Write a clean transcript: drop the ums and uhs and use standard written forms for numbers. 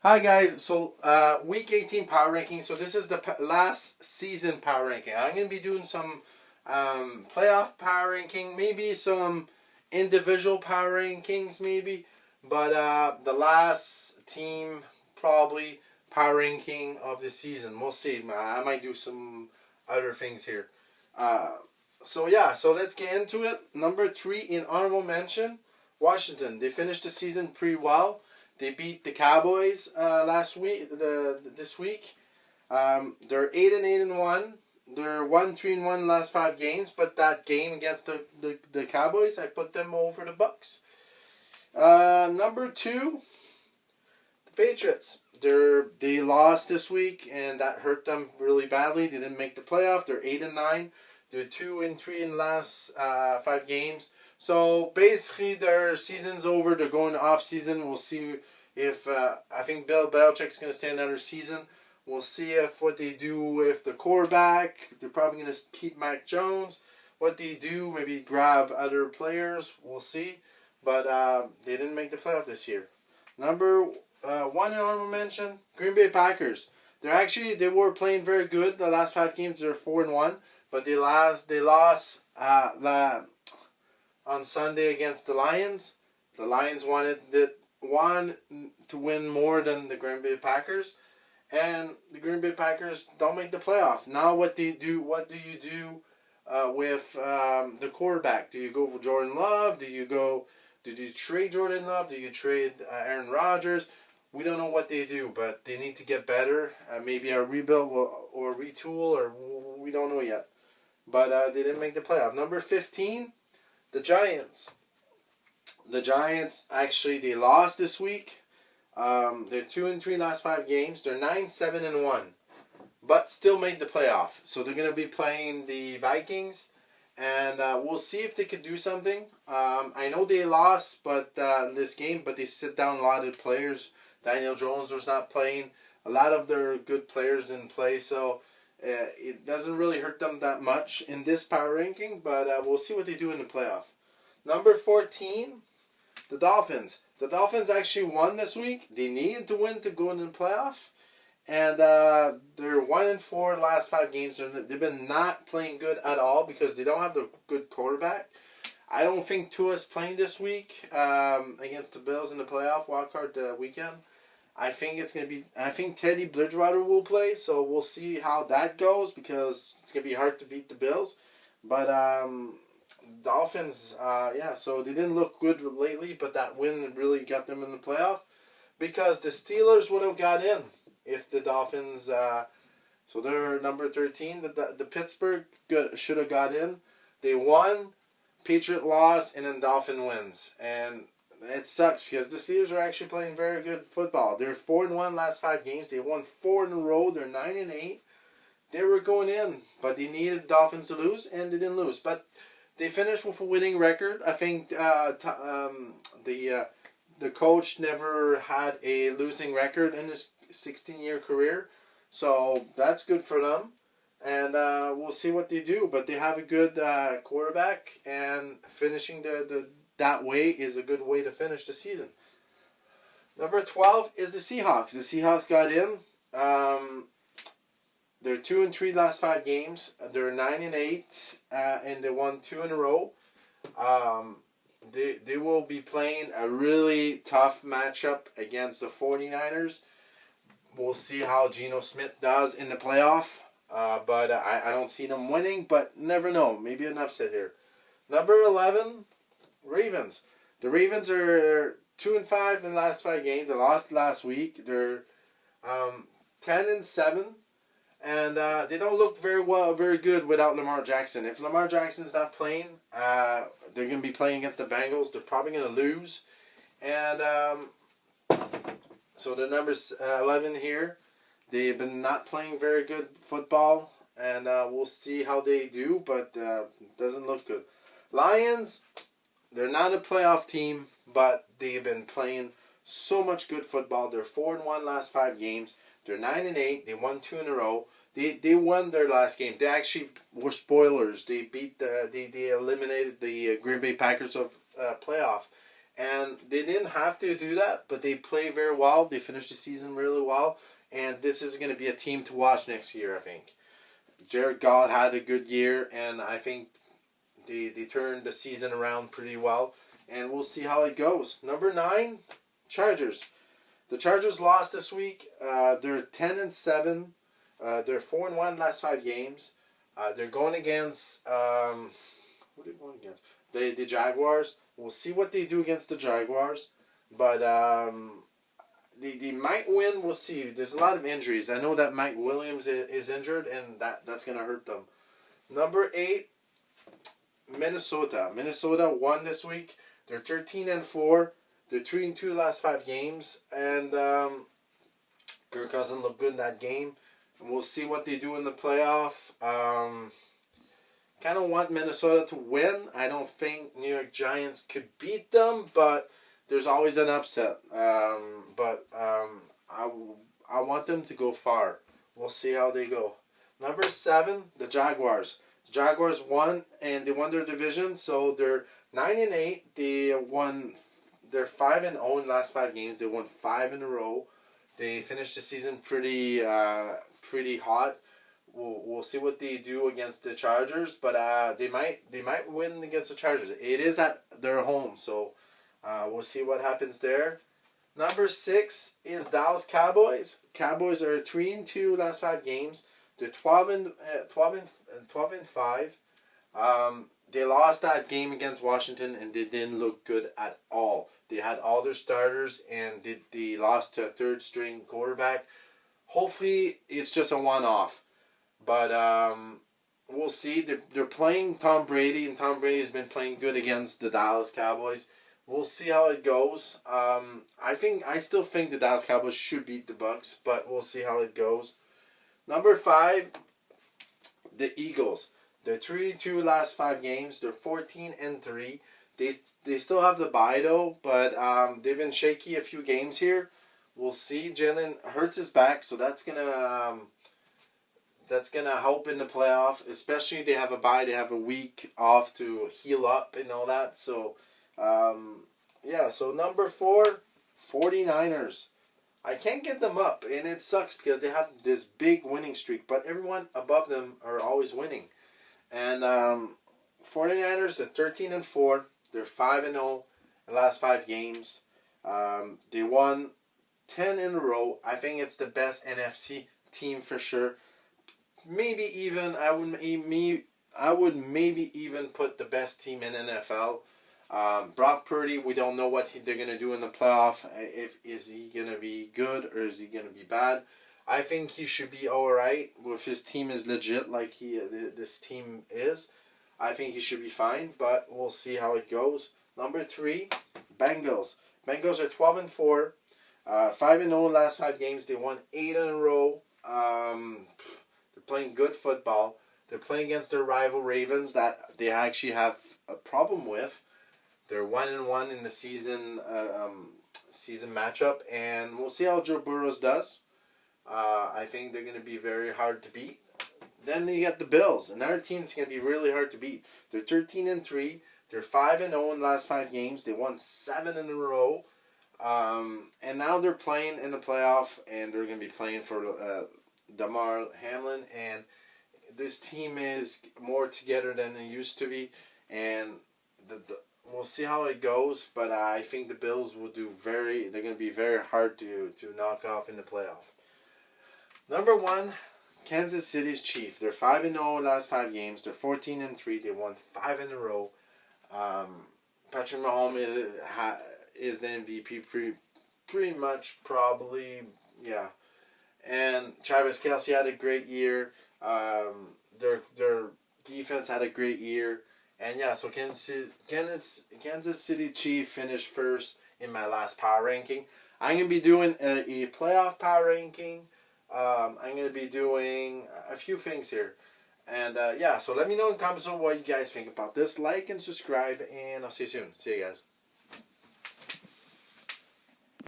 Hi guys, so week 18 power ranking. So this is the last season power ranking. I'm going to be doing some playoff power ranking, maybe some individual power rankings maybe, but the last team probably power ranking of the season. We'll see. I might do some other things here. Uh, so let's get into it. Number 3 in honorable mention, Washington. They finished the season pretty well. They beat the Cowboys last week. This week, they're 8-8-1. They're 1-3-1 last 5 games. But that game against the Cowboys, I put them over the Bucks. Number 2, the Patriots. They lost this week, and that hurt them really badly. They didn't make the playoff. They're 8-9. They're 2-3 in the last 5 games. So basically, their season's over. They're going off season. We'll see if I think Bill Belichick's going to stay another season. We'll see if what they do with the quarterback. They're probably going to keep Mac Jones. What they do, maybe grab other players. We'll see. But they didn't make the playoff this year. Number 1 in honorable mention, Green Bay Packers. They were playing very good the last 5 games. They're 4-1, but they lost on Sunday against the Lions. The Lions wanted to win more than the Green Bay Packers, and the Green Bay Packers don't make the playoff. Now what do you do? What do you do with the quarterback? Do you go for Jordan Love? Do you trade Jordan Love? Do you trade Aaron Rodgers? We don't know what they do, but they need to get better. Maybe a rebuild or retool, or we don't know yet. But they didn't make the playoff. Number 15, the Giants. The Giants actually they lost this week. They're 2-3 last 5 games. They're 9-7-1, but still made the playoff. So they're gonna be playing the Vikings, and we'll see if they could do something. I know they lost, but this game, but they sit down a lot of players. Daniel Jones was not playing. A lot of their good players didn't play, so it doesn't really hurt them that much in this power ranking. But we'll see what they do in the playoff. Number 14, the Dolphins. The Dolphins actually won this week. They needed to win to go into the playoff. And they're 1-4 the last 5 games. They've been not playing good at all because they don't have the good quarterback. I don't think Tua's playing this week against the Bills in the playoff wildcard weekend. I think Teddy Bridgewater will play, so we'll see how that goes because it's going to be hard to beat the Bills. But Dolphins, so they didn't look good lately, but that win really got them in the playoff because the Steelers would have got in if the Dolphins, so they're number 13. The Pittsburgh should have got in. They won, Patriot lost, and then Dolphin wins. And it sucks because the Steelers are actually playing very good football. They're 4-1 last 5 games. They won 4 in a row. They're 9-8. They were going in, but they needed Dolphins to lose, and they didn't lose. But they finished with a winning record. I think the coach never had a losing record in his 16-year career, so that's good for them. And we'll see what they do. But they have a good quarterback, and finishing that way is a good way to finish the season. Number 12 is the Seahawks. The Seahawks got in. They're 2-3 last 5 games. They're 9-8, and they won 2 in a row. They will be playing a really tough matchup against the 49ers. We'll see how Geno Smith does in the playoff. But I don't see them winning, but never know. Maybe an upset here. Number 11, Ravens. The Ravens are 2-5 in the last 5 games. They lost last week. They're 10-7, and they don't look very good without Lamar Jackson. If Lamar Jackson's not playing, they're going to be playing against the Bengals. They're probably going to lose, and so the number 11 here. They've been not playing very good football, and we'll see how they do, but it doesn't look good. Lions, they're not a playoff team, but they've been playing so much good football. They're 4-1 last 5 games. They're 9-8. They won 2 in a row. They won their last game. They actually were spoilers. They eliminated the Green Bay Packers of playoff, And they didn't have to do that, but they play very well. They finished the season really well. And this is going to be a team to watch next year, I think. Jared Goff had a good year, and I think they turned the season around pretty well. And we'll see how it goes. Number 9, Chargers. The Chargers lost this week. They're 10-7. They're 4-1 last 5 games. They're going against who are they going against? The Jaguars. We'll see what they do against the Jaguars, but they might win. We'll see. There's a lot of injuries. I know that Mike Williams is injured, and that's gonna hurt them. Number 8, Minnesota. Minnesota won this week. They're 13-4. They're 3-2 last 5 games, and Kirk Cousins looked good in that game. And we'll see what they do in the playoff. Kind of want Minnesota to win. I don't think New York Giants could beat them, but there's always an upset. I want them to go far. We'll see how they go. Number 7, the Jaguars. The Jaguars won, and they won their division, so they're 9-8. They're 5-0 in the last 5 games. They won 5 in a row. They finished the season pretty hot. We'll see what they do against the Chargers, but they might win against the Chargers. It is at their home, so we'll see what happens there. Number 6 is Dallas Cowboys. Cowboys are 3-2 last 5 games. They're 12-5. They lost that game against Washington, and they didn't look good at all. They had all their starters, and they lost to a 3rd-string quarterback. Hopefully, it's just a one-off. But we'll see. They're playing Tom Brady, and Tom Brady has been playing good against the Dallas Cowboys. We'll see how it goes. I still think the Dallas Cowboys should beat the Bucs, but we'll see how it goes. Number 5, the Eagles. They're 3-2 last 5 games. They're 14-3. They still have the bye though, but they've been shaky a few games here. We'll see. Jalen Hurts is back, so that's gonna help in the playoff. Especially they have a bye. They have a week off to heal up and all that. So So number 4, 49ers. I can't get them up, and it sucks because they have this big winning streak, but everyone above them are always winning. And 49ers are 13-4. They're 5-0 in the last 5 games. They won 10 in a row. I think it's the best NFC team for sure. Maybe even I would maybe even put the best team in NFL. Brock Purdy, we don't know what they're gonna do in the playoff. Is he gonna be good or is he gonna be bad? I think he should be all right. If his team is legit like this team is, I think he should be fine. But we'll see how it goes. Number 3, Bengals. Bengals are 12-4, 5-0 last 5 games. They won 8 in a row. They're playing good football. They're playing against their rival Ravens that they actually have a problem with. They're 1-1 in the season matchup, and we'll see how Joe Burrows does. I think they're going to be very hard to beat. Then you get the Bills. Another team that's going to be really hard to beat. They're 13-3. They're 5-0 in the last 5 games. They won 7 in a row. And now they're playing in the playoff, and they're going to be playing for Damar Hamlin. And this team is more together than it used to be. And we'll see how it goes. But I think the Bills will they're going to be very hard to knock off in the playoff. Number 1, Kansas City's Chiefs. They're 5-0 in the last 5 games. They're 14-3. They won 5 in a row. Patrick Mahomes is the MVP pretty much, probably, yeah. And Travis Kelce had a great year. Their defense had a great year. And yeah, so Kansas City Chiefs finished first in my last power ranking. I'm going to be doing a playoff power ranking. I'm going to be doing a few things here. And so let me know in the comments what you guys think about this. Like and subscribe, and I'll see you soon. See you guys.